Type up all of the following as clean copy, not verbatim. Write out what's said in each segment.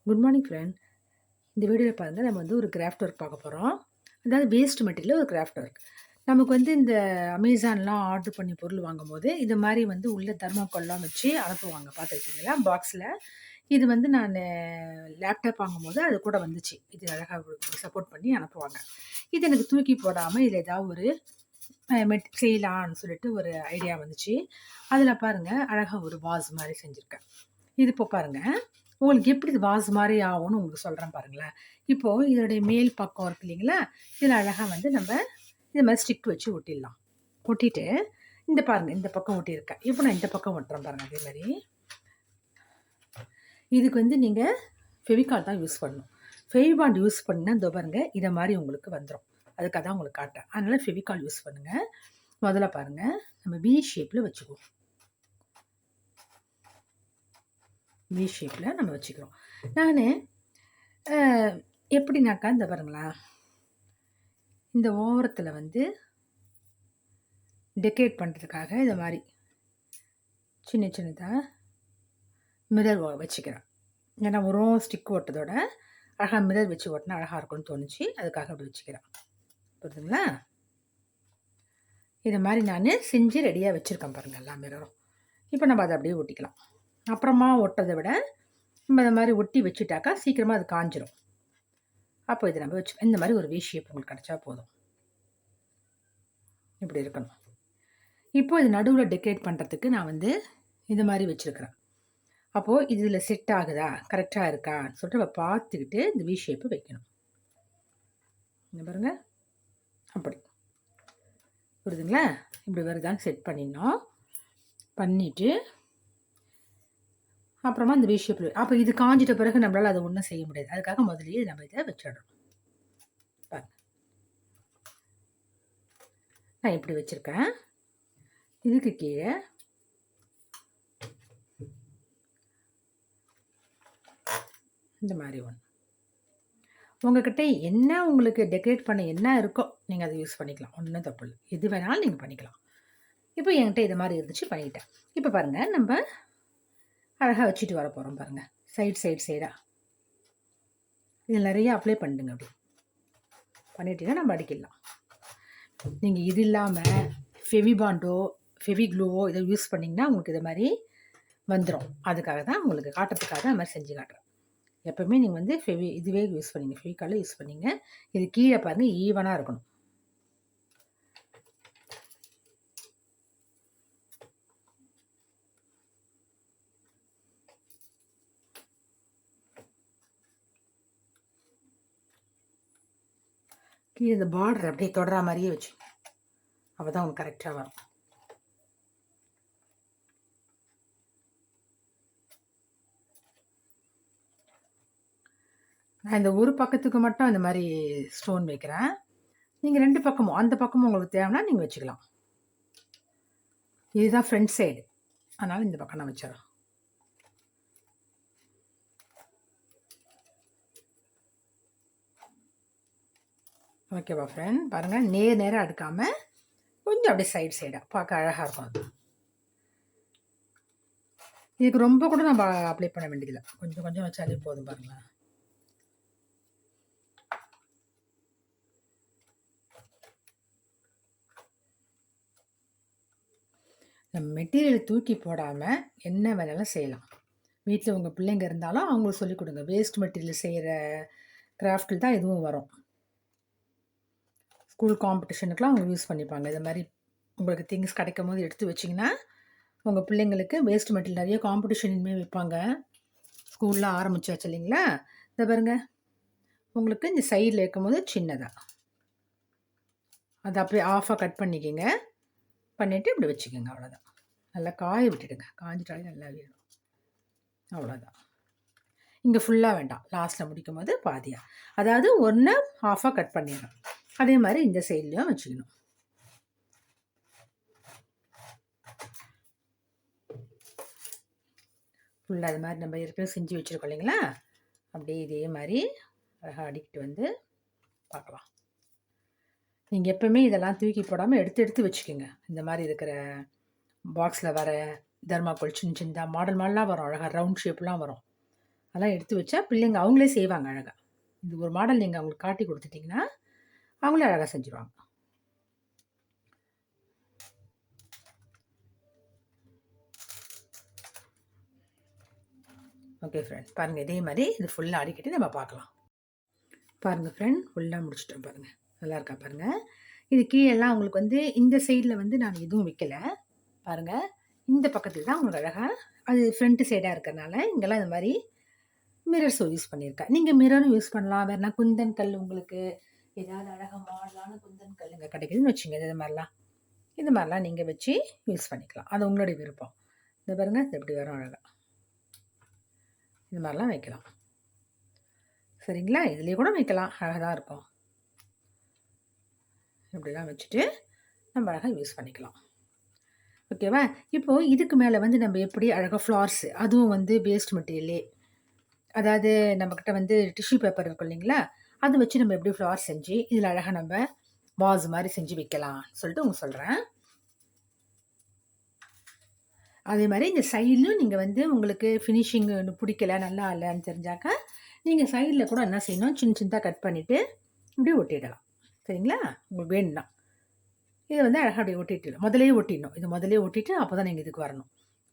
Good morning friend. இந்த வீடியோவில் பாருங்கள், நம்ம வந்து ஒரு கிராஃப்ட் ஒர்க் பார்க்க போகிறோம். அதாவது வேஸ்ட் மெட்டீரியல் ஒரு கிராஃப்ட் ஒர்க். நமக்கு வந்து இந்த அமேசான்லாம் ஆர்டர் பண்ணி பொருள் வாங்கும்போது இது மாதிரி வந்து உள்ள தர்மாக்கோல்லாம் வச்சு அனுப்புவாங்க, பார்த்துருக்கீங்களா பாக்ஸில். இது வந்து நான் லேப்டாப் வாங்கும்போது அது கூட வந்துச்சு. இது அழகாக சப்போர்ட் பண்ணி அனுப்புவாங்க. இது எனக்கு தூக்கி போடாமல் இதில் ஏதாவது ஒரு செய்யலான்னு சொல்லிட்டு ஒரு ஐடியா வந்துச்சு. அதில் பாருங்கள், அழகாக ஒரு வாஸ் மாதிரி செஞ்சுருக்கேன். இது இப்போ பாருங்கள், உங்களுக்கு எப்படி இது வாஸ் மாதிரி ஆகும்னு உங்களுக்கு சொல்கிறேன் பாருங்களேன். இப்போது இதனுடைய மேல் பக்கம் இருக்கு இல்லைங்களா, இதில் அழகாக வந்து நம்ம இது மாதிரி ஸ்டிக் வச்சு ஒட்டிடலாம். ஒட்டிட்டு இந்த பாருங்கள், இந்த பக்கம் ஒட்டியிருக்கேன். இப்போ நான் இந்த பக்கம் ஒட்டுறேன் பாருங்கள். அதே மாதிரி இதுக்கு வந்து நீங்கள் ஃபெவிகால் தான் யூஸ் பண்ணணும். ஃபெவிபாண்ட் யூஸ் பண்ணினா இந்த பாருங்க இதை மாதிரி உங்களுக்கு வந்துடும். அதுக்காக தான் உங்களுக்கு காட்டுறேன். அதனால் ஃபெவிகால் யூஸ் பண்ணுங்கள். முதல்ல பாருங்கள், நம்ம வி ஷேப்பில் வச்சுக்குவோம். வி ஷேப்பில் நம்ம வச்சுக்கிறோம். நான் எப்படின்னாக்கா இந்த பாருங்களா, இந்த ஓரத்தில் வந்து டெக்கரேட் பண்ணுறதுக்காக இந்த மாதிரி சின்ன சின்னதாக மிரர் வச்சுக்கிறேன். ஏன்னா ஒரு ஸ்டிக் ஓட்டதோட அழகாக மிரர் வச்சு ஓட்டினா அழகாக இருக்கும்னு தோணுச்சு. அதுக்காக அப்படி வச்சுக்கிறேன். புரியுதுங்களா? இதை மாதிரி நான் செஞ்சு ரெடியாக வச்சுருக்கேன் பாருங்கள், எல்லா மிரரும். இப்போ நம்ம அதை அப்படியே ஒட்டிக்கலாம். அப்புறமா ஒட்டுறதை விட நம்ம இந்த மாதிரி ஒட்டி வச்சுட்டாக்கா சீக்கிரமாக அது காஞ்சிரும். அப்போ இதை நம்ம வச்சு இந்த மாதிரி ஒரு வி ஷேப் உங்களுக்கு கிடச்சா போதும். இப்படி இருக்கணும். இப்போது இது நடுவில் டெக்கரேட் பண்ணுறதுக்கு நான் வந்து இந்த மாதிரி வச்சுருக்கிறேன். அப்போது இதில் செட் ஆகுதா, கரெக்டாக இருக்கான்னு சொல்லிட்டு நம்ம பார்த்துக்கிட்டு இந்த வி ஷேப்பு வைக்கணும். இந்த பாருங்க, அப்படி புரியுதுங்களா? இப்படி வருதான்னு செட் பண்ணிடணும். பண்ணிவிட்டு அப்புறமா இந்த வி ஷேப்பில் அப்போ இது காஞ்சிட்ட பிறகு நம்மளால் அதை ஒன்றும் செய்ய முடியாது. அதுக்காக முதலியே நம்ம இதை வச்சிடணும். பாருங்க, நான் இப்படி வச்சுருக்கேன். இதுக்கு கீழே இந்த மாதிரி ஒன்று. உங்கள்கிட்ட என்ன உங்களுக்கு டெக்கரேட் பண்ண என்ன இருக்கோ நீங்கள் அதை யூஸ் பண்ணிக்கலாம். ஒன்றும் தப்பு இல்லை. எது வேணாலும் நீங்கள் பண்ணிக்கலாம். இப்போ என்கிட்ட இது மாதிரி இருந்துச்சு, பண்ணிட்டேன். இப்போ பாருங்கள், நம்ம அழகாக வச்சுட்டு வர போகிறோம் பாருங்கள். சைடாக இதில் நிறைய அப்ளை பண்ணிடுங்க. அப்படி பண்ணிட்டீங்கன்னா நம்ம அடிக்கலாம். நீங்கள் இது இல்லாமல் ஃபெவிபாண்டோ ஃபெவிக்ளூவோ இதை யூஸ் பண்ணிங்கன்னா உங்களுக்கு இது மாதிரி வந்துடும். அதுக்காக தான் உங்களுக்கு காட்டுறதுக்காக அது மாதிரி செஞ்சு காட்டுறேன். எப்போவுமே நீங்கள் வந்து இதுவே யூஸ் பண்ணிங்க, ஃபெவிகாலே யூஸ் பண்ணிங்க. இது கீழே பாருங்கள், ஈவனாக இருக்கணும். கீழே இந்த பார்டர் அப்படியே தொடரா மாதிரியே வச்சு, அப்போ தான் உங்களுக்கு கரெக்டாக வரும். நான் இந்த ஒரு பக்கத்துக்கு மட்டும் இந்த மாதிரி ஸ்டோன் வைக்கிறேன். நீங்கள் ரெண்டு பக்கமும், அந்த பக்கமும் உங்களுக்கு தேவைன்னா நீங்கள் வச்சுக்கலாம். இதுதான் ஃப்ரண்ட் சைடு, அதனால் இந்த பக்கம் நான் வச்சிடறேன். ஓகேவா ஃப்ரெண்ட்? பாருங்கள், நேராக எடுக்காமல் கொஞ்சம் அப்படியே சைடாக பார்க்க அழகாக இருக்கும். அது இதுக்கு ரொம்ப கூட நம்ம அப்ளை பண்ண வேண்டியதில்லை. கொஞ்சம் கொஞ்சம் வச்சாலே போதும். பாருங்களேன், நம்ம மெட்டீரியலை தூக்கி போடாமல் என்ன வேணாலும் செய்யலாம். வீட்டில் உங்கள் பிள்ளைங்க இருந்தாலும் அவங்களுக்கு சொல்லிக் கொடுங்க. வேஸ்ட் மெட்டீரியல் செய்கிற கிராஃப்டில் தான் இதுவும் வரும். ஸ்கூல் காம்படிஷனுக்குலாம் அவங்க யூஸ் பண்ணிப்பாங்க. இது மாதிரி உங்களுக்கு திங்ஸ் கிடைக்கும் போது எடுத்து வச்சிங்கன்னா உங்கள் பிள்ளைங்களுக்கு வேஸ்ட் மெட்டீரியல் நிறைய காம்படிஷன் இனிமேல் வைப்பாங்க. ஸ்கூலில் ஆரம்பிச்சாச்சு இல்லைங்களா? இதை பாருங்க, உங்களுக்கு இந்த சைடில் இருக்கும்போது சின்னதாக அதை அப்படியே ஆஃபாக கட் பண்ணிக்கோங்க. பண்ணிவிட்டு இப்படி வச்சுக்கோங்க. அவ்வளோதான். நல்லா காய விட்டுடுங்க. காஞ்சிட்டாலே நல்லா வேணும். அவ்வளோதான். இங்கே ஃபுல்லாக வேண்டாம், லாஸ்ட்டில் முடிக்கும் போது பாதியாக, அதாவது ஒன்று ஆஃபாக கட் பண்ணிடணும். அதே மாதிரி இந்த சைட்லேயும் வச்சுக்கணும். ஃபுல்லாக அது மாதிரி நம்ம ஏற்கனவே செஞ்சு வச்சுருக்கோம் இல்லைங்களா? அப்படியே இதே மாதிரி அழகாக அடிக்கிட்டு வந்து பார்க்கலாம். நீங்கள் எப்போவுமே இதெல்லாம் தூக்கி போடாமல் எடுத்து எடுத்து வச்சுக்கோங்க. இந்த மாதிரி இருக்கிற பாக்ஸில் வர தர்மாக்கோல் சின்ன சின்னதாக மாடலாக வரும். அழகாக ரவுண்ட் ஷேப்லாம் வரும். அதெல்லாம் எடுத்து வச்சா பிள்ளைங்க அவங்களே செய்வாங்க அழகாக. இது ஒரு மாடல் நீங்கள் அவங்களுக்கு காட்டி கொடுத்துட்டிங்கன்னா அவங்களே அழகாக செஞ்சுருவாங்க. ஓகே ஃப்ரெண்ட், பாருங்கள் இதே மாதிரி இது ஃபுல்லாக அடிக்கிட்டு நம்ம பார்க்கலாம். பாருங்கள் ஃப்ரெண்ட், ஃபுல்லாக முடிச்சிட்டோம் பாருங்கள். நல்லா இருக்கா பாருங்கள். இது கீழெல்லாம் உங்களுக்கு வந்து இந்த சைடில் வந்து நான் எதுவும் வைக்கலை பாருங்கள். இந்த பக்கத்துக்கு தான் உங்களுக்கு அழகாக அது ஃப்ரண்ட்டு சைடாக இருக்கிறனால இங்கெல்லாம் இந்த மாதிரி மிரர்ஸ் யூஸ் பண்ணியிருக்கேன். நீங்கள் மிரரும் யூஸ் பண்ணலாம். வேறுனா குந்தன் கல் உங்களுக்கு ஏதாவது அழகாக மாடலான குந்தன் கல் இங்கே கிடைக்குதுன்னு வச்சுங்க. இது மாதிரிலாம் நீங்கள் வச்சு யூஸ் பண்ணிக்கலாம். அது உங்களுடைய விருப்பம். இந்த பாருங்கள், இது எப்படி வரும் அழகாக. இது மாதிரிலாம் வைக்கலாம். சரிங்களா? இதுலேயே கூட வைக்கலாம், அழகாக தான் இருக்கும். இப்படிலாம் வச்சுட்டு நம்ம அழகாக யூஸ் பண்ணிக்கலாம். ஓகேவா? இப்போது இதுக்கு மேலே வந்து நம்ம எப்படி அழகாக ஃப்ளார்ஸு, அதுவும் வந்து வேஸ்ட் மெட்டீரியலே, அதாவது நம்மக்கிட்ட வந்து டிஷ்யூ பேப்பர் இருக்கும் இல்லைங்களா, அதை வச்சு நம்ம எப்படி ஃப்ளார் செஞ்சு இதில் அழகாக நம்ம வாஸ் மாதிரி செஞ்சு வைக்கலாம் சொல்லிட்டு உங்களுக்கு சொல்கிறேன். அதே மாதிரி இந்த சைட்லையும் நீங்கள் வந்து உங்களுக்கு ஃபினிஷிங் பிடிக்கல, நல்லா இல்லைன்னு தெரிஞ்சாக்கா நீங்கள் சைடில் கூட என்ன செய்யணும், சின்ன சின்னதாக கட் பண்ணிவிட்டு இப்படி ஒட்டிடலாம். சரிங்களா? உங்களுக்கு வேணும்னா இதை வந்து அழகாக அப்படியே ஒட்டிட்டு முதலே ஒட்டிடணும். இது முதலே ஒட்டிட்டு அப்போ தான் நீங்கள் இதுக்கு வரணும்.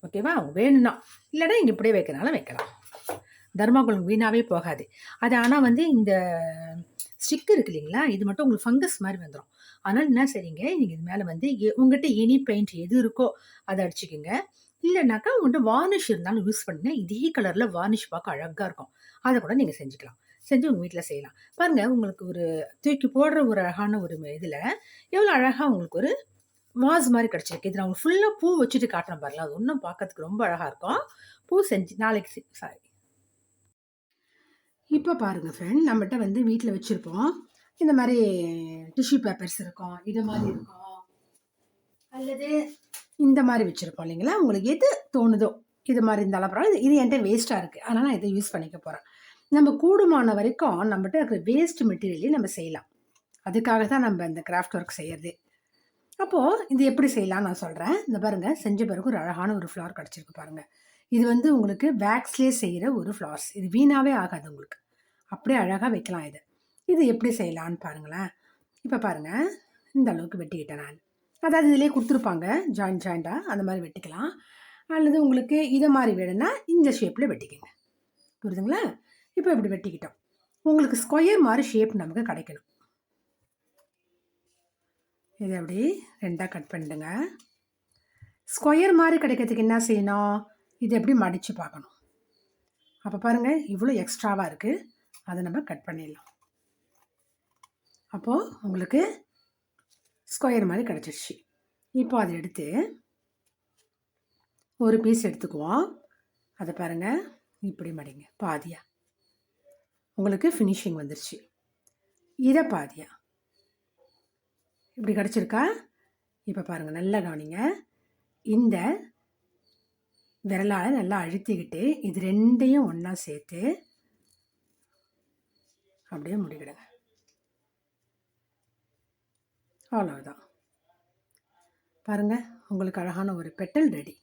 ஓகேவா? அவங்க வேணும்னா, இல்லைனா இங்கே இப்படியே வைக்கிறனால வைக்கலாம். தர்மாக்கோல் வீணாகவே போகாது. அது ஆனால் வந்து இந்த ஸ்டிக் இருக்கு இல்லைங்களா, இது மட்டும் உங்களுக்கு ஃபங்கஸ் மாதிரி வந்துடும். அதனால் என்ன செய்றீங்க, நீங்கள் இது மேலே வந்து உங்கள்கிட்ட எனி பெயிண்ட் எது இருக்கோ அதை அடிச்சுக்கோங்க. இல்லைனாக்கா உங்கள்கிட்ட வார்னிஷ் இருந்தாலும் யூஸ் பண்ணுங்க. இதே கலரில் வார்னிஷ் பார்க்க அழகாக இருக்கும். அதை கூட நீங்கள் செஞ்சுக்கலாம். செஞ்சு உங்கள் வீட்டில் செய்யலாம். பாருங்கள், உங்களுக்கு ஒரு தூக்கி போடுற ஒரு அழகான ஒரு இதில் எவ்வளோ அழகாக உங்களுக்கு ஒரு வாஸ் மாதிரி கிடச்சிருக்கு. இது நான் உங்களுக்கு ஃபுல்லாக பூ வச்சுட்டு காட்டுறேன் பாருங்களா, அது இன்னும் பார்க்கறதுக்கு ரொம்ப அழகாக இருக்கும். பூ செஞ்சு நாளைக்கு சாரி இப்போ பாருங்கள் ஃப்ரெண்ட், நம்மகிட்ட வந்து வீட்டில் வச்சுருப்போம். இந்த மாதிரி டிஷ்யூ பேப்பர்ஸ் இருக்கும், இது மாதிரி இருக்கும், அல்லது இந்த மாதிரி வச்சுருப்போம் இல்லைங்களா. உங்களுக்கு எது தோணுதோ இது மாதிரி இருந்தாலும் பரவாயில்ல. இது என்கிட்ட வேஸ்ட்டாக இருக்குது, அதனால் நான் இதை யூஸ் பண்ணிக்க போகிறேன். நம்ம கூடுமான வரைக்கும் நம்மகிட்ட இருக்கிற வேஸ்ட் மெட்டீரியலே நம்ம செய்யலாம். அதுக்காக தான் நம்ம இந்த கிராஃப்ட் ஒர்க் செய்கிறது. அப்போது இது எப்படி செய்யலாம்னு நான் சொல்கிறேன். இந்த பாருங்கள், செஞ்ச பிறகு ஒரு அழகான ஒரு ஃப்ளார் கிடச்சிருக்கு பாருங்கள். இது வந்து உங்களுக்கு வேக்ஸ்லேயே செய்கிற ஒரு ஃப்ளார்ஸ். இது வீணாகவே ஆகாது உங்களுக்கு. அப்படியே அழகாக வைக்கலாம் இது. இது எப்படி செய்யலான்னு பாருங்களேன். இப்போ பாருங்கள், இந்த அளவுக்கு வெட்டிக்கிட்டேன் நான். அதாவது இதிலே கொடுத்துருப்பாங்க ஜாயிண்டாக, அந்த மாதிரி வெட்டிக்கலாம். அல்லது உங்களுக்கு இதை மாதிரி வேணும்னா இந்த ஷேப்பில் வெட்டிக்கங்க. புரியுதுங்களா? இப்போ இப்படி வெட்டிக்கிட்டோம். உங்களுக்கு ஸ்கொயர் மாதிரி ஷேப் நமக்கு கிடைக்கணும். இதை அப்படி ரெண்டாக கட் பண்ணிடுங்க. ஸ்கொயர் மாதிரி கிடைக்கிறதுக்கு என்ன செய்யணும், இதை எப்படி மடித்து பார்க்கணும். அப்போ பாருங்கள், இவ்வளோ எக்ஸ்ட்ராவாக இருக்குது, அதை நம்ம கட் பண்ணிடலாம். அப்போது உங்களுக்கு ஸ்கொயர் மாதிரி கிடச்சிருச்சு. இப்போ அதை எடுத்து ஒரு பீஸ் எடுத்துக்குவோம். அதை பாருங்கள், இப்படி மடிங்க பாதியா. உங்களுக்கு ஃபினிஷிங் வந்துருச்சு. இதை பாதியா இப்படி கிடச்சிருக்கா. இப்போ பாருங்கள், நல்லா கவனிங்க. இந்த விரலால் நல்லா அழுத்திக்கிட்டு இது ரெண்டையும் ஒன்றா சேர்த்து அப்படியே முடிக்கிடுங்க. அவ்வளோதான். பாருங்கள், உங்களுக்கு அழகான ஒரு பெட்டல் ரெடி.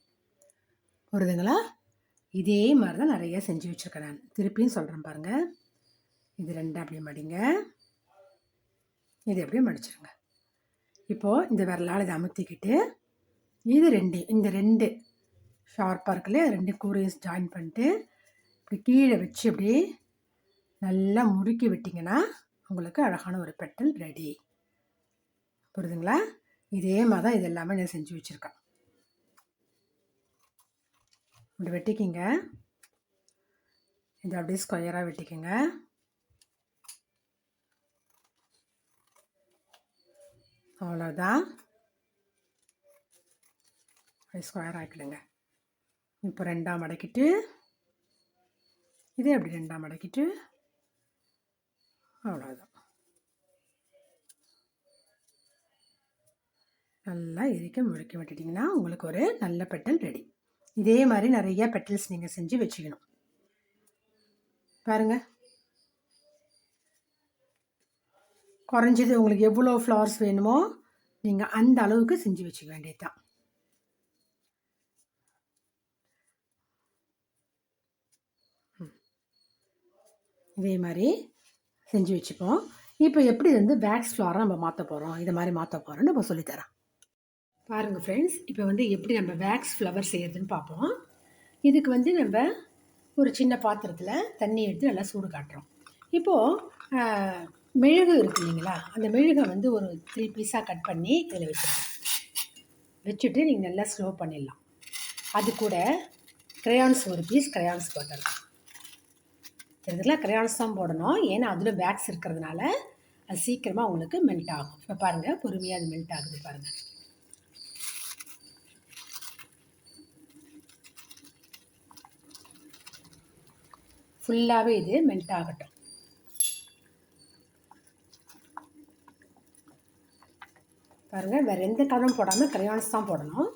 புரியுதுங்களா? இதே மாதிரி தான் நிறைய செஞ்சு வச்சுருக்கேன் நான். திருப்பியும் சொல்கிறேன் பாருங்கள். இது ரெண்டாக அப்படியே மடிங்க, இது அப்படியே மடிச்சிருங்க. இப்போது இந்த விரலால் இதை அமுத்திக்கிட்டு இது இந்த ரெண்டு ஷார்ப்பாக இருக்குல்ல, ரெண்டு கூரையும் ஜாயின் பண்ணிட்டு இப்படி கீழே வச்சு அப்படியே நல்லா முறுக்கி விட்டிங்கன்னா உங்களுக்கு அழகான ஒரு பெட்டல் ரெடி. புரியுதுங்களா? இதே மாதிரி தான் இது எல்லாமே நான் செஞ்சு வச்சுருக்கேன். இப்படி வெட்டிக்கிங்க. இது அப்படியே ஸ்கொயராக வெட்டிக்கோங்க. அவ்வளோதான். ஸ்கொயர் ஆக்கிடுங்க. இப்போ ரெண்டாக மடக்கிட்டு இதே அப்படி ரெண்டாக மடக்கிட்டு அவ்வளோதான். நல்லா இறுக்கி முறுக்கி விட்டுட்டிங்கன்னா உங்களுக்கு ஒரு நல்ல பெட்டல் ரெடி. இதே மாதிரி நிறைய பெட்டல்ஸ் நீங்கள் செஞ்சு வச்சுக்கணும். பாருங்கள், குறைஞ்சது உங்களுக்கு எவ்வளோ ஃப்ளவர்ஸ் வேணுமோ நீங்கள் அந்த அளவுக்கு செஞ்சு வச்சுக்க வேண்டியது தான். இதே மாதிரி செஞ்சு வச்சுப்போம். இப்போ எப்படி வந்து வேக்ஸ் ஃப்ளாரை நம்ம மாற்ற போகிறோம், இதை மாதிரி மாற்ற போகிறோன்னு நம்ம சொல்லித்தரேன். பாருங்கள் ஃப்ரெண்ட்ஸ், இப்போ வந்து எப்படி நம்ம வேக்ஸ் ஃப்ளவர் செய்யறதுன்னு பார்ப்போம். இதுக்கு வந்து நம்ம ஒரு சின்ன பாத்திரத்தில் தண்ணி எடுத்து நல்லா சூடு காட்டுறோம். இப்போது மெழுகு இருக்கு இல்லைங்களா, அந்த மெழுகை வந்து ஒரு 3 பீஸாக கட் பண்ணி இதில் வச்சுருங்க. வச்சுட்டு நீங்கள் நல்லா ஸ்லோ பண்ணிடலாம். அது கூட க்ரையான்ஸ் ஒரு பீஸ் க்ரையான்ஸ் போட்டுடலாம். இதெல்லாம் க்ரையான்ஸ் தான் போடணும், ஏன்னா அதில் வேக்ஸ் இருக்கிறதுனால அது சீக்கிரமாக உங்களுக்கு மெல்ட் ஆகும். இப்போ பாருங்கள், பொறுமையாக அது மெல்ட் ஆகுது பாருங்கள். ஃபுல்லாகவே இது மெல்ட் ஆகட்டும். பாருங்கள், வேறு எந்த கலரும் போடாமல் க்ரையான்ஸ் தான் போடணும்.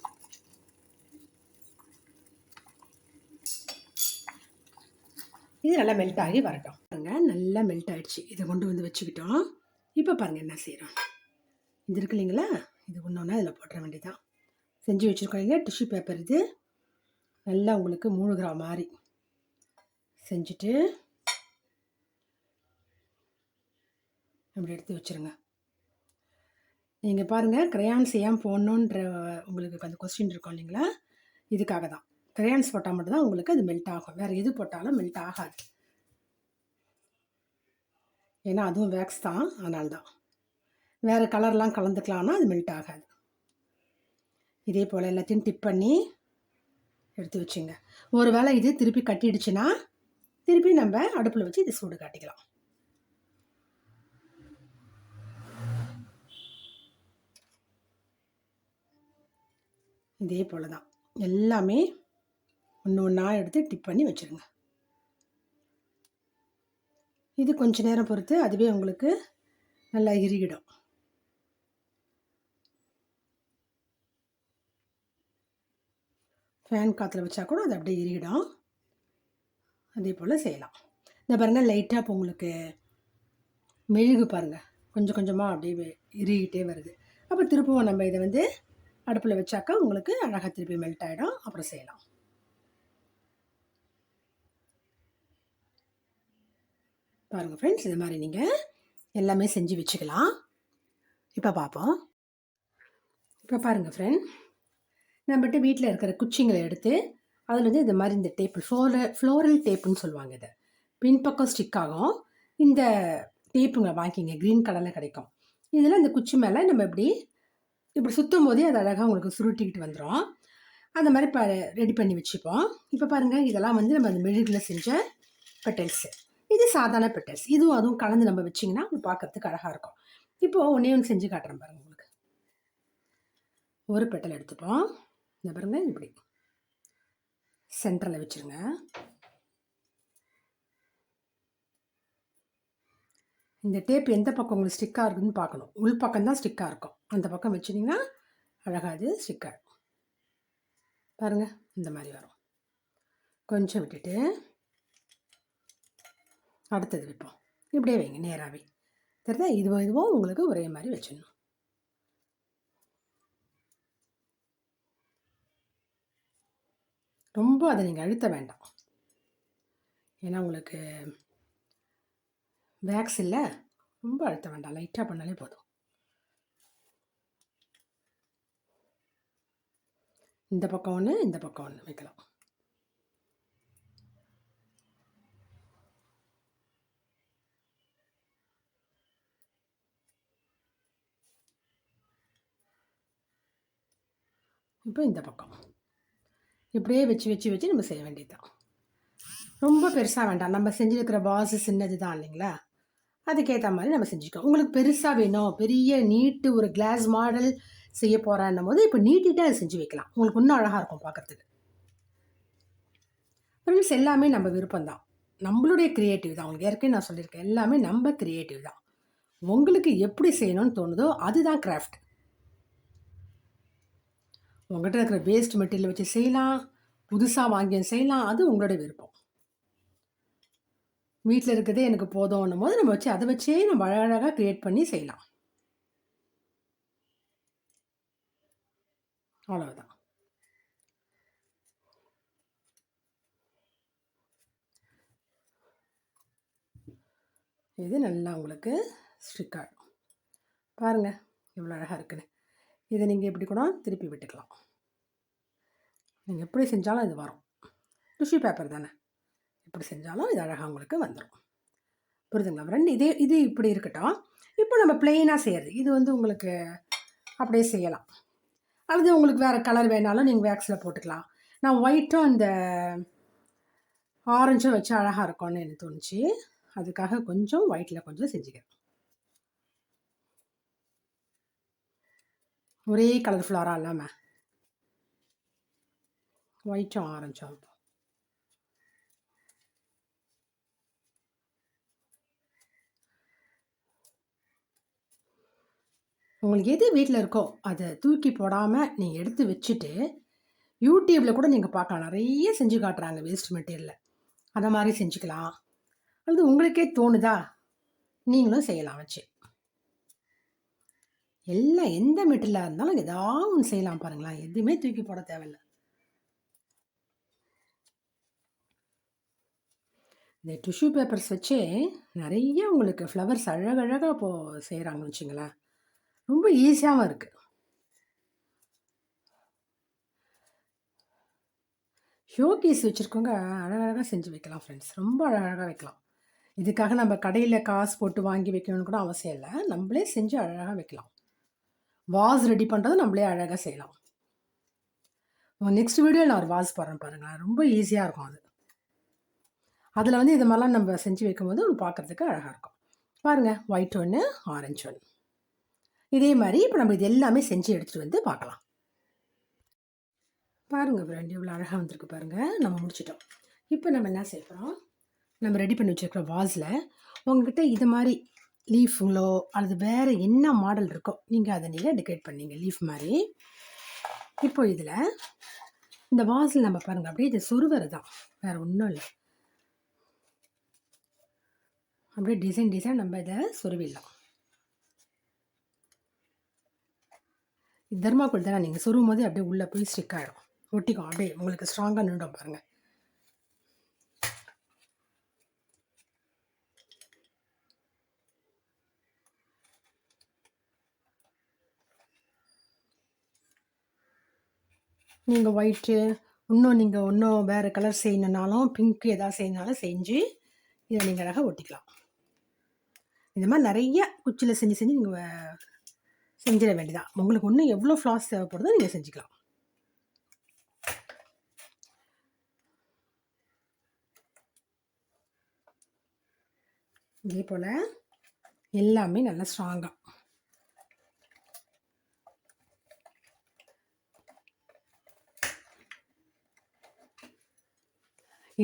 இது நல்லா மெல்ட் ஆகி வரட்டும். பாருங்கள், நல்லா மெல்ட் ஆகிடுச்சு. இதை கொண்டு வந்து வச்சுக்கிட்டோம். இப்போ பாருங்கள் என்ன செய்கிறோம். இது இருக்கு இல்லைங்களா, இது ஒன்று ஒன்றா இதில் போட்டுற வேண்டியதான். செஞ்சு வச்சுருக்கோம் இல்லையா டிஷ்யூ பேப்பர், இது நல்லா உங்களுக்கு மூழ்கிற மாதிரி செஞ்சுட்டு அப்படி எடுத்து வச்சுருங்க. நீங்கள் பாருங்கள், க்ரையான்ஸ் ஏன் போடணுன்ற உங்களுக்கு அந்த கொஸ்டின் இருக்கும் இல்லைங்களா, இதுக்காக தான். க்ரையான்ஸ் போட்டால் மட்டும்தான் உங்களுக்கு அது மெல்ட் ஆகும், வேறு எது போட்டாலும் மெல்ட் ஆகாது. ஏன்னா அதுவும் வேக்ஸ் தான், அதனால தான். வேறு கலர்லாம் கலந்துக்கலாம்னா அது மெல்ட் ஆகாது. இதே போல் எல்லாத்தையும் டிப் பண்ணி எடுத்து வச்சுங்க. ஒரு வேளை இது திருப்பி கட்டிடுச்சுன்னா திருப்பி நம்ம அடுப்பில் வச்சு இது சூடு காட்டிக்கலாம். இதே போல் தான் எல்லாமே ஒன்று ஒன்றா எடுத்து டிப் பண்ணி வச்சுருங்க. இது கொஞ்ச நேரம் பொறுத்து அதுவே உங்களுக்கு நல்லா இறுகிடும். ஃபேன் காற்றுல வச்சா கூட அது அப்படியே இறுகிடும். அதே போல் செய்யலாம். இந்த பாருங்கள், லைட்டாக இப்போ உங்களுக்கு மெழுகு பாருங்கள் கொஞ்சம் கொஞ்சமாக அப்படியே இறுகிட்டே வருது. அப்போ திருப்பவும் நம்ம இதை வந்து அடுப்பில் வச்சாக்கா உங்களுக்கு அழகாக திருப்பி மெல்ட் ஆகிடும். அப்புறம் செய்யலாம். பாருங்கள் ஃப்ரெண்ட்ஸ், இது மாதிரி நீங்கள் எல்லாமே செஞ்சு வச்சுக்கலாம். இப்போ பார்ப்போம். இப்போ பாருங்கள் ஃப்ரெண்ட், நம்மகிட்ட வீட்டில் இருக்கிற குச்சிங்களை எடுத்து அதில் வந்து இந்த மாதிரி இந்த டேப்பு ஃப்ளோரல் டேப்புன்னு சொல்லுவாங்க. இதை பின்பக்கம் ஸ்டிக் ஆகும். இந்த டேப்புங்களை வாங்கிக்கிங்க, க்ரீன் கலரில் கிடைக்கும். இதில் இந்த குச்சி மேலே நம்ம இப்படி சுற்றும் போதே அது அழகாக உங்களுக்கு சுருட்டிக்கிட்டு வந்துடும். அந்த மாதிரி ரெடி பண்ணி வச்சுப்போம். இப்போ பாருங்கள், இதெல்லாம் வந்து நம்ம அந்த மெழுகில் செஞ்ச பெட்டல்ஸு. இது சாதாரண பெட்டல்ஸ். இதுவும் அதுவும் கலந்து நம்ம வச்சிங்கன்னா பார்க்கறதுக்கு அழகாக இருக்கும். இப்போது ஒன்றே ஒன்று செஞ்சு காட்டுறேன் பாருங்கள். உங்களுக்கு ஒரு பெட்டல் எடுத்துப்போம். இந்த பாருங்கள், இப்படி சென்டரில் வச்சுருங்க. இந்த டேப் எந்த பக்கம் உங்களுக்கு ஸ்டிக்காக இருக்குதுன்னு பார்க்கணும். உள் பக்கம் தான் ஸ்டிக்காக இருக்கும். அந்த பக்கம் வச்சுட்டிங்கன்னா அழகாக அது ஸ்டிக்காக இருக்கும். பாருங்கள், இந்த மாதிரி வரும். கொஞ்சம் விட்டுட்டு அடுத்தது வைப்போம். இப்படியே வைங்க, நேராகவே தெரியுதா. இதுவும் உங்களுக்கு ஒரே மாதிரி வச்சிடணும். ரொம்ப அதை நீங்கள் அழுத்த வேண்டாம், ஏன்னா உங்களுக்கு வேக்ஸ் இல்லை. ரொம்ப அழுத்த வேண்டாம், லைட்டாக பண்ணாலே போதும். இந்த பக்கம் ஒன்று, இந்த பக்கம் ஒன்று வைக்கலாம். இப்போ இந்த பக்கம் இப்படியே வச்சு வச்சு வச்சு நம்ம செய்ய வேண்டியது தான். ரொம்ப பெருசாக வேண்டாம். நம்ம செஞ்சுருக்கிற வாசு சின்னது தான் இல்லைங்களா, அதுக்கேற்ற மாதிரி நம்ம செஞ்சுக்கோம். உங்களுக்கு பெருசாக வேணும், பெரிய நீட்டு ஒரு கிளாஸ் மாடல் செய்ய போகிறான்னும் போது இப்போ நீட்டிட்டு அதை செஞ்சு வைக்கலாம். உங்களுக்கு இன்னும் அழகாக இருக்கும் பார்க்குறதுக்கு. ஃப்ரெண்ட்ஸ், எல்லாமே நம்ம விருப்பம் தான், நம்மளுடைய க்ரியேட்டிவ் தான். உங்களுக்கு ஏற்கனவே நான் சொல்லியிருக்கேன், எல்லாமே நம்ம க்ரியேட்டிவ் தான். உங்களுக்கு எப்படி செய்யணும்னு தோணுதோ அதுதான் கிராஃப்ட். உங்கள்கிட்ட இருக்கிற வேஸ்ட் மெட்டீரியல் வச்சு செய்யலாம், புதுசாக வாங்கி செய்யலாம், அது உங்களுடைய விருப்பம். வீட்டில் இருக்கிறதே எனக்கு போதும்னும் போது நம்ம வச்சு அதை வச்சே நம்ம அழகாக க்ரியேட் பண்ணி செய்யலாம். அவ்வளோதான். இது நல்லா உங்களுக்கு ஸ்ட்ரிக் ஆகிடும். பாருங்கள் எவ்வளோ அழகாக இருக்குன்னு. இதை நீங்கள் எப்படி கூட திருப்பி விட்டுக்கலாம். நீங்கள் எப்படி செஞ்சாலும் இது வரும். டிஷ்யூ பேப்பர் தானே, எப்படி செஞ்சாலும் இது அழகாக உங்களுக்கு வந்துடும். புரியுதுங்களா ஃப்ரெண்ட்? இது இப்படி இருக்கட்டும். இப்போ நம்ம பிளெயினாக செய்கிறது, இது வந்து உங்களுக்கு அப்படியே செய்யலாம். அல்லது உங்களுக்கு வேறு கலர் வேணாலும் நீங்கள் வேக்ஸில் போட்டுக்கலாம். நான் ஒயிட்டும் இந்த ஆரஞ்சும் வச்சு அழகாக இருக்கும்னு எனக்கு தோணுச்சு. அதுக்காக கொஞ்சம் ஒயிட்டில் கொஞ்சம் செஞ்சுக்கிறேன். ஒரே கலர் ஃப்ளாராக இல்லாமல் ஒயிட்டும் ஆரஞ்சும். உங்களுக்கு எது வீட்டில் இருக்கோ அதை தூக்கி போடாமல் நீங்கள் எடுத்து வச்சுட்டு யூடியூப்பில் கூட நீங்கள் பார்க்கலாம். நிறைய செஞ்சு காட்டுறாங்க வேஸ்ட் மெட்டீரியலில். அதை மாதிரி செஞ்சுக்கலாம். அல்லது உங்களுக்கே தோணுதா நீங்களும் செய்யலாம் வச்சு. எல்லாம் எந்த மெட்டீரியலாக இருந்தாலும் ஏதாவது ஒன்று செய்யலாம் பாருங்களேன். எதுவுமே தூக்கி போட தேவையில்லை. இந்த டிஷ்யூ பேப்பர்ஸ் வச்சே நிறைய உங்களுக்கு ஃப்ளவர்ஸ் அழகழகாக இப்போது செய்கிறாங்கன்னு வச்சுங்களேன். ரொம்ப ஈஸியாகவும் இருக்குது. ஷோ பீஸ் வச்சுருக்கவங்க அழகழகாக செஞ்சு வைக்கலாம் ஃப்ரெண்ட்ஸ். ரொம்ப அழகழகாக வைக்கலாம். இதுக்காக நம்ம கடையில் காசு போட்டு வாங்கி வைக்கணும்னு கூட அவசியம் இல்லை. நம்மளே செஞ்சு அழகாக வைக்கலாம். வாஸ் ரெடி பண்ணுறது நம்மளே அழகாக செய்யலாம். நெக்ஸ்ட் வீடியோவில் நான் ஒரு வாஸ் போடுறேன் பாருங்கள். ரொம்ப ஈஸியாக இருக்கும் அது. அதில் வந்து இது மாதிரிலாம் நம்ம செஞ்சு வைக்கும்போது பார்க்குறதுக்கு அழகாக இருக்கும். பாருங்கள், ஒயிட் ஒன்று, ஆரஞ்சு ஒன்று. இதே மாதிரி இப்போ நம்ம இது எல்லாமே செஞ்சு எடுத்துகிட்டு வந்து பார்க்கலாம். பாருங்கள் ஃப்ரெண்ட், இவ்வளோ அழகாக வந்திருக்கு பாருங்கள். நம்ம முடிச்சிட்டோம். இப்போ நம்ம என்ன செய்யறோம், நம்ம ரெடி பண்ணி வச்சுருக்கிற வாஸில் உங்கள்கிட்ட இது மாதிரி லீஃபுங்களோ அல்லது வேறு என்ன மாடல் இருக்கோ நீங்கள் அதை டெக்கரேட் பண்ணீங்க லீஃப் மாதிரி. இப்போ இதில் இந்த வாஸில் நம்ம பாருங்கள் அப்படியே இது சொருவரை தான், வேறு ஒன்றும் இல்லை. அப்படியே டிசைன் நம்ம இதை சொருவிடலாம். தர்மாக்கோல் தானே, நீங்கள் சொருவும் போது அப்படியே உள்ளே போய் ஸ்டிக் ஆகிடும், ஒட்டிக்கும். அப்படியே உங்களுக்கு ஸ்ட்ராங்காக நின்றுடும் பாருங்கள். நீங்கள் ஒயிட்டு இன்னும் வேறு கலர் செய்யணுன்னாலும், பிங்க்கு எதாவது செய்யணுனாலும் செஞ்சு இதை நீங்கள் அழகாக ஒட்டிக்கலாம். இந்த மாதிரி நிறைய குச்சியில் செஞ்சு நீங்கள் செஞ்சிட வேண்டியதான். உங்களுக்கு இன்னும் எவ்வளோ ஃப்ளார்ஸ் தேவைப்படுதோ நீங்கள் செஞ்சுக்கலாம். இதே போல் எல்லாமே நல்லா ஸ்ட்ராங்காக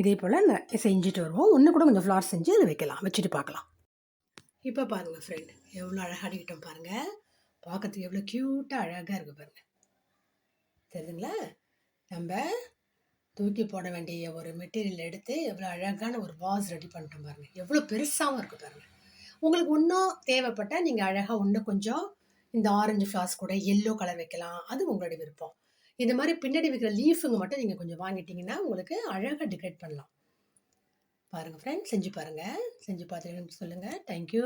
இதே போல் செஞ்சுட்டு வருவோம். இன்னும் கூட கொஞ்சம் ஃப்ளார் செஞ்சு அதை வச்சுட்டு பார்க்கலாம். இப்போ பாருங்கள் ஃப்ரெண்ட், எவ்வளோ அழகாக அடிக்கிட்டோம் பாருங்கள். பார்க்கறதுக்கு எவ்வளோ க்யூட்டாக அழகாக இருக்குது பாருங்கள். தெரியுதுங்களா? நம்ம தூக்கி போட வேண்டிய ஒரு மெட்டீரியல் எடுத்து எவ்வளோ அழகான ஒரு வாஸ் ரெடி பண்ணிட்டோம் பாருங்கள். எவ்வளோ பெருசாகவும் இருக்குது பாருங்கள். உங்களுக்கு இன்னும் தேவைப்பட்டால் நீங்கள் அழகாக இன்னும் கொஞ்சம் இந்த ஆரஞ்சு ஃப்ளார்ஸ் கூட எல்லோ கலர் வைக்கலாம். அது உங்களுடைய விருப்பம். இந்த மாதிரி பின்னாடி வைக்கிற லீஃபுங்க மட்டும் நீங்கள் கொஞ்சம் வாங்கிட்டீங்கன்னா உங்களுக்கு அழகாக டெக்கரேட் பண்ணலாம். பாருங்கள் ஃப்ரெண்ட்ஸ், செஞ்சு பாருங்கள். செஞ்சு பார்த்துட்டு சொல்லுங்கள். தேங்க்யூ.